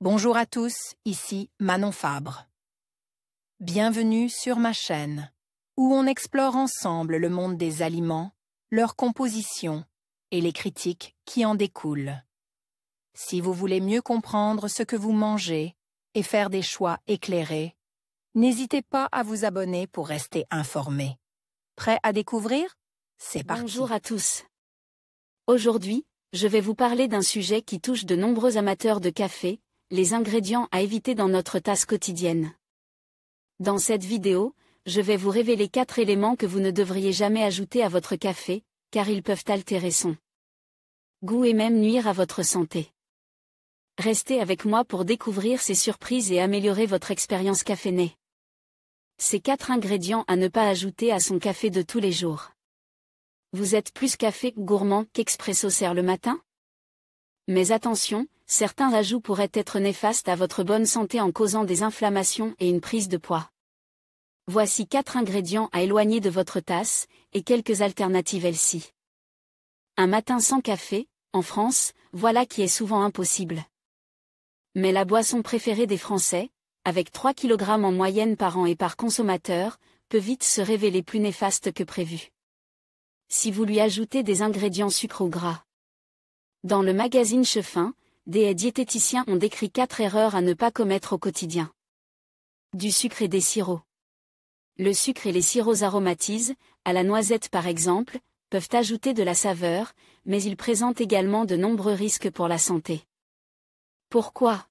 Bonjour à tous, ici Manon Fabre. Bienvenue sur ma chaîne, où on explore ensemble le monde des aliments, leur composition et les critiques qui en découlent. Si vous voulez mieux comprendre ce que vous mangez et faire des choix éclairés, n'hésitez pas à vous abonner pour rester informé. Prêt à découvrir? C'est parti. Bonjour à tous. Aujourd'hui, je vais vous parler d'un sujet qui touche de nombreux amateurs de café, les ingrédients à éviter dans notre tasse quotidienne. Dans cette vidéo, je vais vous révéler 4 éléments que vous ne devriez jamais ajouter à votre café, car ils peuvent altérer son goût et même nuire à votre santé. Restez avec moi pour découvrir ces surprises et améliorer votre expérience caféinée. Ces 4 ingrédients à ne pas ajouter à son café de tous les jours. Vous êtes plus café gourmand qu'expresso sert le matin? Mais attention, certains ajouts pourraient être néfastes à votre bonne santé en causant des inflammations et une prise de poids. Voici 4 ingrédients à éloigner de votre tasse, et quelques alternatives healthy. Un matin sans café, en France, voilà qui est souvent impossible. Mais la boisson préférée des Français, avec 3 kg en moyenne par an et par consommateur, peut vite se révéler plus néfaste que prévu. Si vous lui ajoutez des ingrédients sucre ou gras. Dans le magazine Chefin, des diététiciens ont décrit 4 erreurs à ne pas commettre au quotidien. Du sucre et des sirops. Le sucre et les sirops aromatisent, à la noisette par exemple, peuvent ajouter de la saveur, mais ils présentent également de nombreux risques pour la santé. Pourquoi?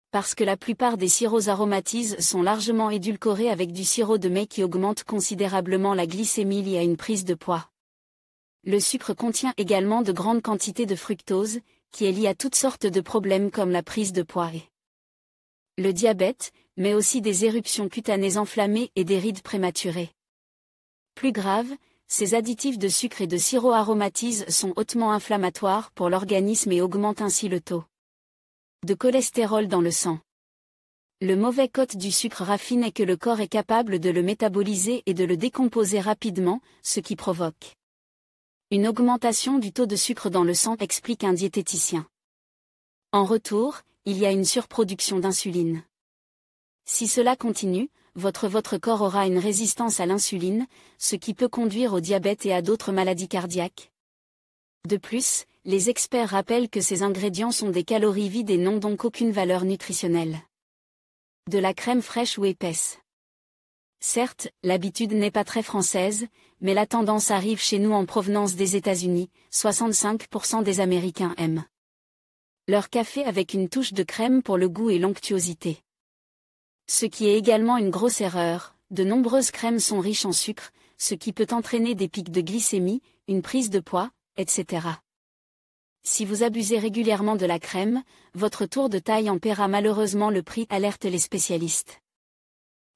Parce que la plupart des sirops aromatises sont largement édulcorés avec du sirop de mets qui augmente considérablement la glycémie liée à une prise de poids. Le sucre contient également de grandes quantités de fructose, qui est liée à toutes sortes de problèmes comme la prise de poids et le diabète, mais aussi des éruptions cutanées enflammées et des rides prématurées. Plus grave, ces additifs de sucre et de sirop aromatisés sont hautement inflammatoires pour l'organisme et augmentent ainsi le taux de cholestérol dans le sang. Le mauvais côté du sucre raffine est que le corps est capable de le métaboliser et de le décomposer rapidement, ce qui provoque une augmentation du taux de sucre dans le sang, explique un diététicien. En retour, il y a une surproduction d'insuline. Si cela continue, votre corps aura une résistance à l'insuline, ce qui peut conduire au diabète et à d'autres maladies cardiaques. De plus, les experts rappellent que ces ingrédients sont des calories vides et n'ont donc aucune valeur nutritionnelle. De la crème fraîche ou épaisse. Certes, l'habitude n'est pas très française, mais la tendance arrive chez nous en provenance des États-Unis, 65% des Américains aiment leur café avec une touche de crème pour le goût et l'onctuosité. Ce qui est également une grosse erreur, de nombreuses crèmes sont riches en sucre, ce qui peut entraîner des pics de glycémie, une prise de poids, etc. Si vous abusez régulièrement de la crème, votre tour de taille en paiera malheureusement le prix, alertent les spécialistes.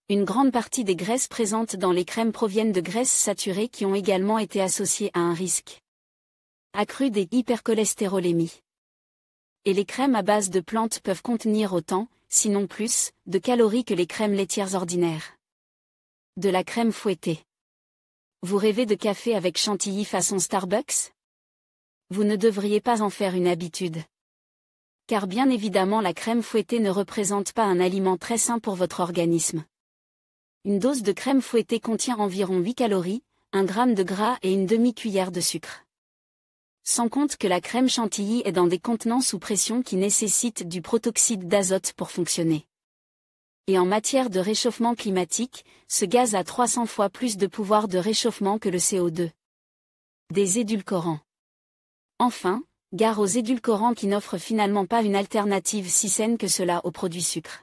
Une grande partie des graisses présentes dans les crèmes proviennent de graisses saturées qui ont également été associées à un risque accru des hypercholestérolémies. Et les crèmes à base de plantes peuvent contenir autant, sinon plus, de calories que les crèmes laitières ordinaires. De la crème fouettée. Vous rêvez de café avec chantilly façon Starbucks? Vous ne devriez pas en faire une habitude. Car bien évidemment la crème fouettée ne représente pas un aliment très sain pour votre organisme. Une dose de crème fouettée contient environ 8 calories, 1 g de gras et une demi-cuillère de sucre. Sans compte que la crème chantilly est dans des contenants sous pression qui nécessitent du protoxyde d'azote pour fonctionner. Et en matière de réchauffement climatique, ce gaz a 300 fois plus de pouvoir de réchauffement que le CO2. Des édulcorants. Enfin, gare aux édulcorants qui n'offrent finalement pas une alternative si saine que cela aux produits sucres.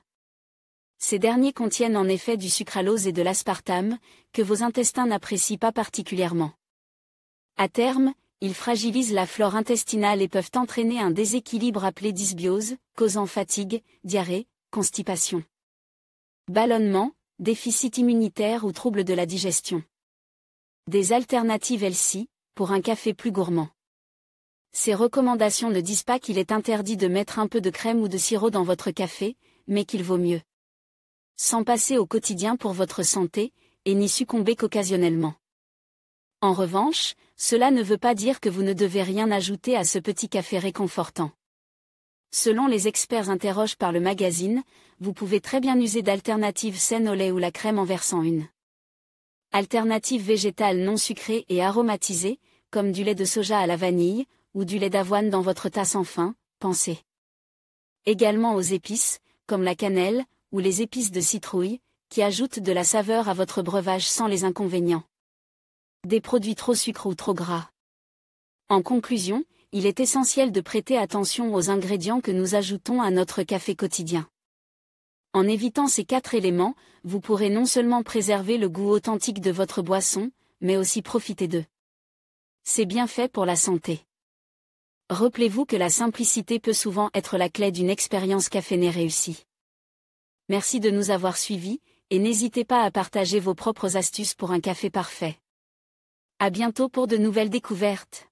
Ces derniers contiennent en effet du sucralose et de l'aspartame, que vos intestins n'apprécient pas particulièrement. À terme, ils fragilisent la flore intestinale et peuvent entraîner un déséquilibre appelé dysbiose, causant fatigue, diarrhée, constipation, ballonnement, déficit immunitaire ou troubles de la digestion. Des alternatives healthy, pour un café plus gourmand. Ces recommandations ne disent pas qu'il est interdit de mettre un peu de crème ou de sirop dans votre café, mais qu'il vaut mieux s'en passer au quotidien pour votre santé, et n'y succomber qu'occasionnellement. En revanche, cela ne veut pas dire que vous ne devez rien ajouter à ce petit café réconfortant. Selon les experts interrogés par le magazine, vous pouvez très bien user d'alternatives saines au lait ou la crème en versant une alternative végétale non sucrée et aromatisée, comme du lait de soja à la vanille, ou du lait d'avoine dans votre tasse. Enfin, pensez également aux épices, comme la cannelle, ou les épices de citrouille, qui ajoutent de la saveur à votre breuvage sans les inconvénients des produits trop sucrés ou trop gras. En conclusion, il est essentiel de prêter attention aux ingrédients que nous ajoutons à notre café quotidien. En évitant ces 4 éléments, vous pourrez non seulement préserver le goût authentique de votre boisson, mais aussi profiter d'eux. C'est bien fait pour la santé. Rappelez-vous que la simplicité peut souvent être la clé d'une expérience cafénée réussie. Merci de nous avoir suivis, et n'hésitez pas à partager vos propres astuces pour un café parfait. À bientôt pour de nouvelles découvertes.